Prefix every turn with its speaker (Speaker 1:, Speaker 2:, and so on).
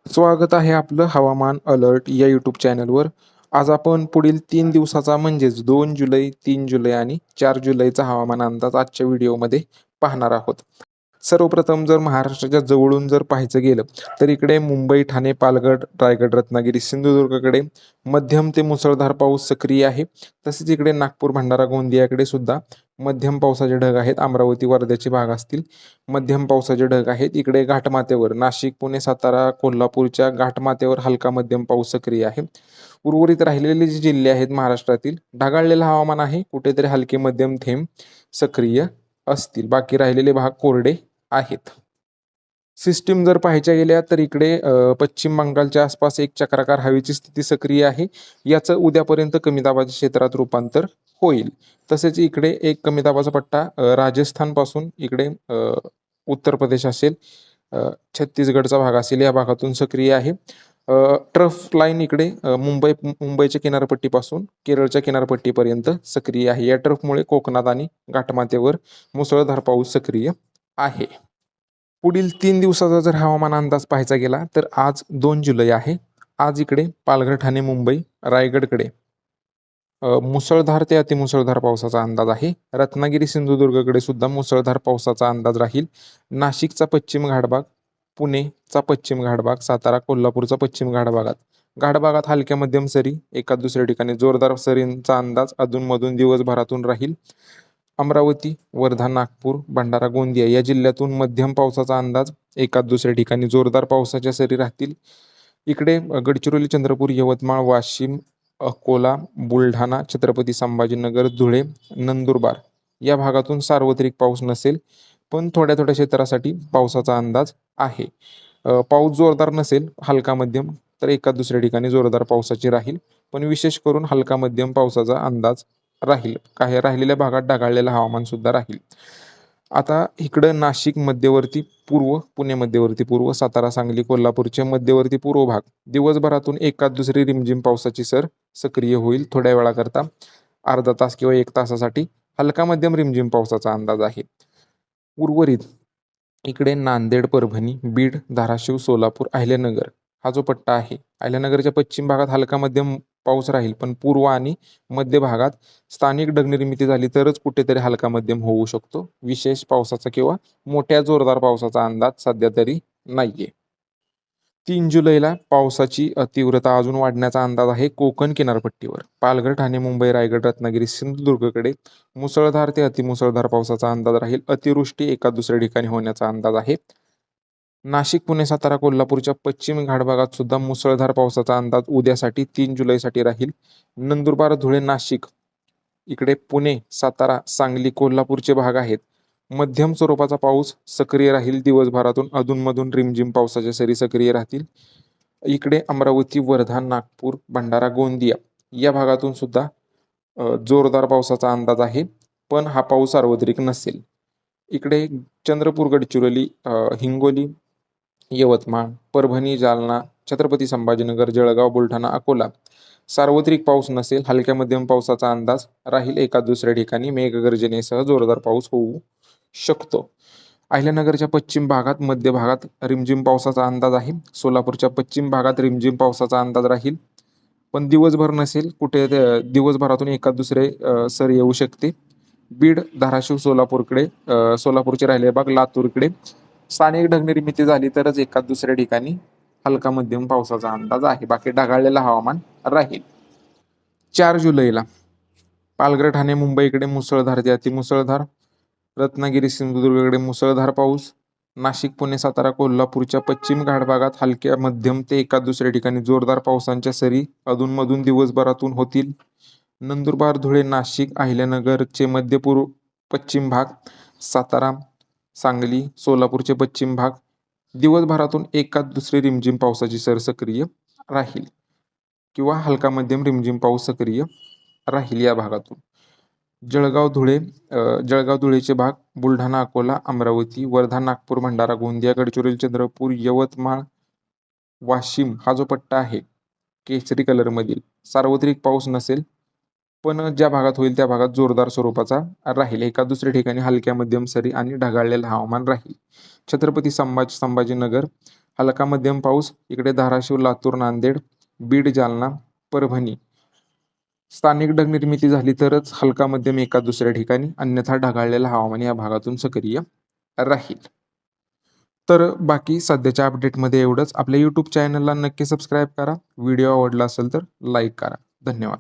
Speaker 1: स्वागत आहे आपलं हवामान अलर्ट या यूट्यूब चॅनलवर. आज आपण पुढील 3 दिवसाचा म्हणजेच 2 जुलै, 3 जुलै आणि 4 जुलैचा हवामान अंदाज आजच्या व्हिडिओमध्ये पाहणार आहोत. सर्वप्रथम जर महाराष्ट्राच्या जवळून जर पाहायचं गेलं तर इकडे मुंबई, ठाणे, पालघर, रायगड, रत्नागिरी, सिंधुदुर्गकडे मध्यम ते मुसळधार पाऊस सक्रिय आहे. तसेच इकडे नागपूर, भंडारा, गोंदियाकडे सुद्धा मध्यम पावसाचे ढग आहेत. अमरावती, वर्ध्याचे भाग असतील मध्यम पावसाचे ढग आहेत. इकडे घाटमाथ्यावर नाशिक, पुणे, सातारा, कोल्हापूरच्या घाटमाथ्यावर हलका मध्यम पाऊस सक्रिय आहे. उर्वरित राहिलेले जे जिल्हे आहेत महाराष्ट्रातील ढगाळलेलं हवामान आहे. कुठेतरी हलके मध्यम थेंब सक्रिय असतील. बाकी राहिलेले भाग कोरडे आहेत. सिस्टीम जर पाहायच्या गेल्या तर इकडे पश्चिम बंगालच्या आसपास एक चक्राकार हवेची स्थिती सक्रिय आहे. याचं उद्यापर्यंत कमी दाबाच्या क्षेत्रात रूपांतर होईल. तसेच इकडे एक कमी दाबाचा पट्टा राजस्थान पासून इकडे उत्तर प्रदेश असेल, छत्तीसगडचा भाग असेल या भागातून सक्रिय आहे. ट्रफ लाईन इकडे मुंबईच्या किनारपट्टीपासून केरळच्या किनारपट्टीपर्यंत सक्रिय आहे. या ट्रफमुळे कोकणात आणि घाटमाथ्यावर मुसळधार पाऊस सक्रिय आहे. पुढील 3 दिवसाचा जर हवामान अंदाज पाहायचा गेला तर आज 2 जुलै आहे. आज इकडे पालघर, ठाणे, मुंबई, रायगडकडे मुसळधार ते अतिमुसळधार पावसाचा अंदाज आहे. रत्नागिरी, सिंधुदुर्गकडे सुद्धा मुसळधार पावसाचा अंदाज राहील. नाशिकचा पश्चिम घाटभाग, पुणेचा पश्चिम घाटभाग, सातारा, कोल्हापूरचा पश्चिम घाटभागात हलक्या मध्यम सरी, एका दुसऱ्या ठिकाणी जोरदार सरींचा अंदाज अधूनमधून दिवसभरातून राहील. अमरावती, वर्धा, नागपूर, भंडारा, गोंदिया या जिल्ह्यातून मध्यम पावसाचा अंदाज, एकाच दुसऱ्या ठिकाणी जोरदार पावसाच्या सरी राहतील. इकडे गडचिरोली, चंद्रपूर, यवतमाळ, वाशिम, अकोला, बुलढाणा, छत्रपती संभाजीनगर, धुळे, नंदुरबार या भागातून सार्वत्रिक पाऊस नसेल, पण थोड्या थोड्या क्षेत्रासाठी पावसाचा अंदाज आहे. पाऊस जोरदार नसेल, हलका मध्यम, तर एकाच दुसऱ्या ठिकाणी जोरदार पावसाची राहील, पण विशेष करून हलका मध्यम पावसाचा अंदाज राहील. काही राहिलेल्या भागात ढगाळलेलं हवामान सुद्धा राहील. आता इकडं नाशिक मध्यवर्ती पूर्व, पुणे मध्यवर्ती पूर्व, सातारा, सांगली, कोल्हापूरचे मध्यवर्ती पूर्व भाग दिवसभरातून एकाच दुसरी रिमझिम पावसाची सर सक्रिय होईल. थोड्या वेळाकरता अर्धा तास किंवा 1 तासासाठी हलका मध्यम रिमझिम पावसाचा अंदाज आहे. उर्वरित इकडे नांदेड, परभणी, बीड, धाराशिव, सोलापूर, अहिल्यानगर हा जो पट्टा आहे, अहिल्यानगरच्या पश्चिम भागात हलका मध्यम पाऊस राहील, पण पूर्व आणि मध्य भागात स्थानिक ढगनिर्मिती झाली तरच कुठेतरी हलका मध्यम होऊ शकतो. विशेष पावसाचा किंवा मोठ्या जोरदार पावसाचा अंदाज सध्या तरी नाहीये. 3 जुलैला पावसाची तीव्रता अजून वाढण्याचा अंदाज आहे. कोकण किनारपट्टीवर पालघर, ठाणे, मुंबई, रायगड, रत्नागिरी, सिंधुदुर्गकडे मुसळधार ते अतिमुसळधार पावसाचा अंदाज राहील. अतिवृष्टी एका दुसऱ्या ठिकाणी होण्याचा अंदाज आहे. नाशिक, पुणे, सातारा, कोल्हापूरच्या पश्चिम घाटभागात सुद्धा मुसळधार पावसाचा अंदाज उद्यासाठी 3 जुलैसाठी राहील. नंदुरबार, धुळे, नाशिक इकडे पुणे, सातारा, सांगली, कोल्हापूरचे भाग आहेत. मध्यम स्वरूपाचा पाऊस सक्रिय राहील. दिवसभरातून अधूनमधून रिमझिम पावसाच्या सरी सक्रिय राहतील. इकडे अमरावती, वर्धा, नागपूर, भंडारा, गोंदिया या भागातून सुद्धा जोरदार पावसाचा अंदाज आहे, पण हा पाऊस सार्वत्रिक नसेल. इकडे चंद्रपूर, गडचिरोली, हिंगोली, यवतमाळ, परभणी, जालना, छत्रपती संभाजीनगर, जळगाव, बुलढाणा, अकोला सार्वत्रिक पाऊस नसेल, हलक्या मध्यम पावसाचा अंदाज राहील. एका दुसऱ्या ठिकाणी मेघगर्जनेसह जोरदार पाऊस होऊ शकतो. अहिल्यानगरच्या पश्चिम भागात, मध्य भागात रिमझिम पावसाचा अंदाज आहे. सोलापूरच्या पश्चिम भागात रिमझिम पावसाचा अंदाज राहील, पण दिवसभर नसेल. कुठे दिवसभरातून एकाच दुसरे सर येऊ शकते. बीड, धाराशिव, सोलापूरचे राहिलेले भाग, लातूरकडे स्थानिक ढगनिर्मिती झाली तरच एकाच दुसऱ्या ठिकाणी हलका मध्यम पावसाचा अंदाज आहे. बाकी ढगाळलेलं हवामान राहील. 4 जुलैला पालघर, ठाणे, मुंबईकडे मुसळधार ते अतिमुसळधार, रत्नागिरी, सिंधुदुर्गकडे मुसळधार पाऊस, नाशिक, पुणे, सातारा, कोल्हापूरच्या पश्चिम घाटभागात हलक्या मध्यम ते एकाच दुसऱ्या ठिकाणी जोरदार पावसांच्या सरी अधूनमधून दिवसभरातून होतील. नंदुरबार, धुळे, नाशिक, अहिल्यानगरचे मध्यपूर्व पश्चिम भाग, सातारा, सांगली, सोलापूरचे पश्चिम भाग दिवसभरातून एकाच दुसरी रिमझिम पावसाची सर सक्रिय राहील किंवा हलका मध्यम रिमझिम पाऊस सक्रिय राहील या भागातून. जळगाव, धुळेचे भाग, बुलढाणा, अकोला, अमरावती, वर्धा, नागपूर, भंडारा, गोंदिया, गडचिरोली, चंद्रपूर, यवतमाळ, वाशिम हा जो पट्टा आहे केसरी कलरमधील, सार्वत्रिक पाऊस नसेल, पण ज्या भागात होईल त्या भागात जोरदार स्वरूपाचा राहील. एका दुसऱ्या ठिकाणी हलक्या मध्यम सरी आणि ढगाळलेलं हवामान राहील. छत्रपती संभाजीनगर, हलका मध्यम पाऊस इकडे धाराशिव, लातूर, नांदेड, बीड, जालना, परभणी. स्थानिक ढगनिर्मिती झाली तरच हलका मध्यम एका दुसऱ्या ठिकाणी, अन्यथा ढगाळलेलं हवामान या भागातून सक्रिय राहील. तर बाकी सध्याच्या अपडेटमध्ये एवढंच. आपल्या यूट्यूब चॅनलला नक्की सबस्क्राईब करा. व्हिडिओ आवडला असेल तर लाईक करा. धन्यवाद.